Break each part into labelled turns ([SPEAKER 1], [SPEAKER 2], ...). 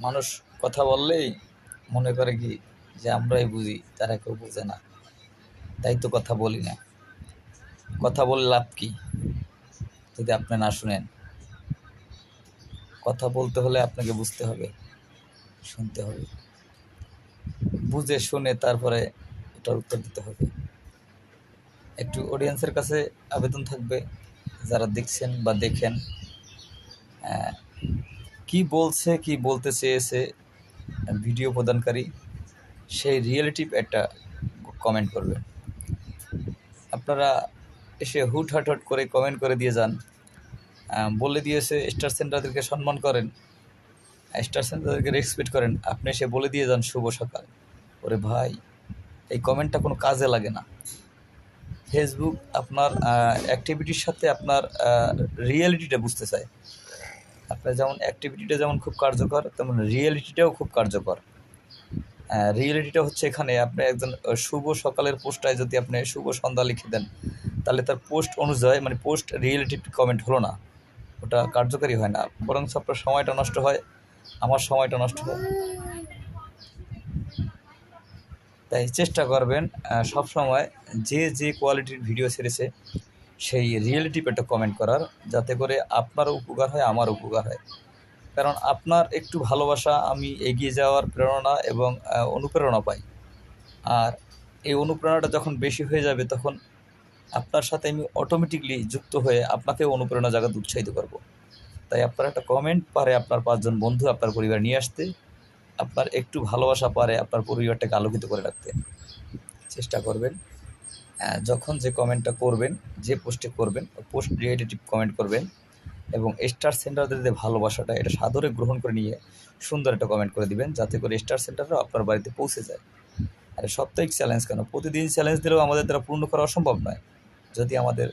[SPEAKER 1] মানুষ কথা বললেই মনে করে কি যে আমরাই বুঝি, তারা কেউ বোঝে না, তাই তো কথা বলি না। কথা বলে লাভ কি যদি আপনি না শুনেন? কথা বলতে হলে আপনাকে বুঝতে হবে, শুনতে হবে, বুঝে শুনে তারপরে এটার উত্তর দিতে হবে। একটু অডিয়েন্সের কাছে আবেদন থাকবে, যারা দেখছেন বা দেখেন, কি বলছে, কি বলতে চেয়েছে ভিডিও প্রদানকারী, সেই রিয়েলিটিভ একটা কমেন্ট করবেন। আপনারা এসে হুটহাট করে কমেন্ট করে দিয়ে যান, বলে দিয়েছে স্টার সেন্টারদেরকে সম্মান করেন, স্টার সেন্টারদেরকে রেসপেক্ট করেন, আপনি এসে বলে দিয়ে যান শুভ সকাল। ওরে ভাই, এই কমেন্টটা কোনো কাজে লাগে না। ফেসবুক আপনার অ্যাক্টিভিটির সাথে আপনার রিয়েলিটিটা বুঝতে চায়। আপনার যেমন অ্যাক্টিভিটিটা যেমন খুব কার্যকর, তেমন রিয়েলিটিটাও খুব কার্যকর। রিয়েলিটিটা হচ্ছে এখানে আপনি একজন শুভ সকালের পোস্টটায় যদি আপনি শুভ সন্ধ্যা লিখে দেন, তাহলে তার পোস্ট অনুযায়ী মানে পোস্ট রিয়েলিটিভ কমেন্ট হলো না, ওটা কার্যকরী হয় না, বরং আপনার সময়টা নষ্ট হয়, আমার সময়টা নষ্ট হয়। তাই চেষ্টা করবেন সব সময় যে কোয়ালিটির ভিডিও ছেড়েছে সেই রিয়েলিটিভ একটা কমেন্ট করার, যাতে করে আপনারও উপকার হয়, আমার উপকার হয়। কারণ আপনার একটু ভালোবাসা আমি এগিয়ে যাওয়ার প্রেরণা এবং অনুপ্রেরণা পাই। আর এই অনুপ্রেরণাটা যখন বেশি হয়ে যাবে, তখন আপনার সাথে আমি অটোমেটিকলি যুক্ত হয়ে আপনাকেও অনুপ্রেরণা জাগাতে উৎসাহিত করব। তাই আপনার একটা কমেন্ট পারে আপনার 5 জন বন্ধু আপনার পরিবার নিয়ে আসতে, আপনার একটু ভালোবাসা পারে আপনার পরিবারটাকে আলোকিত করে রাখতে। চেষ্টা করবেন যখন যে কমেন্টটা করবেন, যে পোস্টে করবেন, পোস্ট রিলেটেটিভ কমেন্ট করবেন এবং স্টার সেন্টারদের যে ভালোবাসাটা এটা সাদরে গ্রহণ করে নিয়ে সুন্দর একটা কমেন্ট করে দিবেন, যাতে করে স্টার সেন্টারও আপনার বাড়িতে পৌঁছে যায়। আর সাপ্তাহিক চ্যালেঞ্জ কেন, প্রতিদিন চ্যালেঞ্জ দিলেও আমাদের দ্বারা পূর্ণ করা অসম্ভব নয়, যদি আমাদের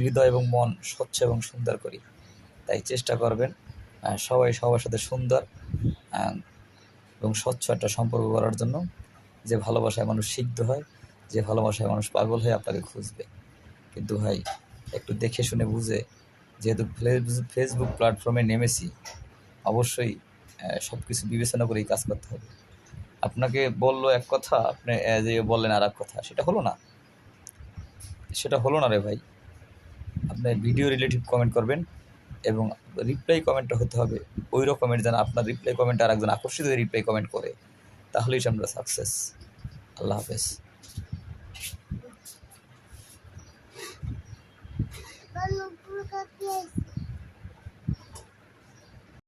[SPEAKER 1] হৃদয় এবং মন স্বচ্ছ এবং সুন্দর করি। তাই চেষ্টা করবেন সবাই সবার সাথে সুন্দর এবং স্বচ্ছ একটা সম্পর্ক করার জন্য। যে ভালোবাসায় মানুষ সিদ্ধ হয়, যে ভালোবাসায় মানুষ পাগল হয়ে আপনাকে খুঁজবে। কিন্তু ভাই, একটু দেখে শুনে বুঝে, যেহেতু ফেসবুক প্ল্যাটফর্মে নেমেছি, অবশ্যই সব কিছু বিবেচনা করেই কাজ করতে হবে। আপনাকে বললো এক কথা, আপনি যে বললেন আর এক কথা, সেটা হলো না, সেটা হলো না রে ভাই। আপনি ভিডিও রিলেটিভ কমেন্ট করবেন এবং রিপ্লাই কমেন্টটা হতে হবে ওই রকমের যেন আপনার রিপ্লাই কমেন্ট আর একজন আকর্ষিত হয়ে রিপ্লাই কমেন্ট করে, তাহলেই আমরা সাকসেস। আল্লাহ হাফেজ।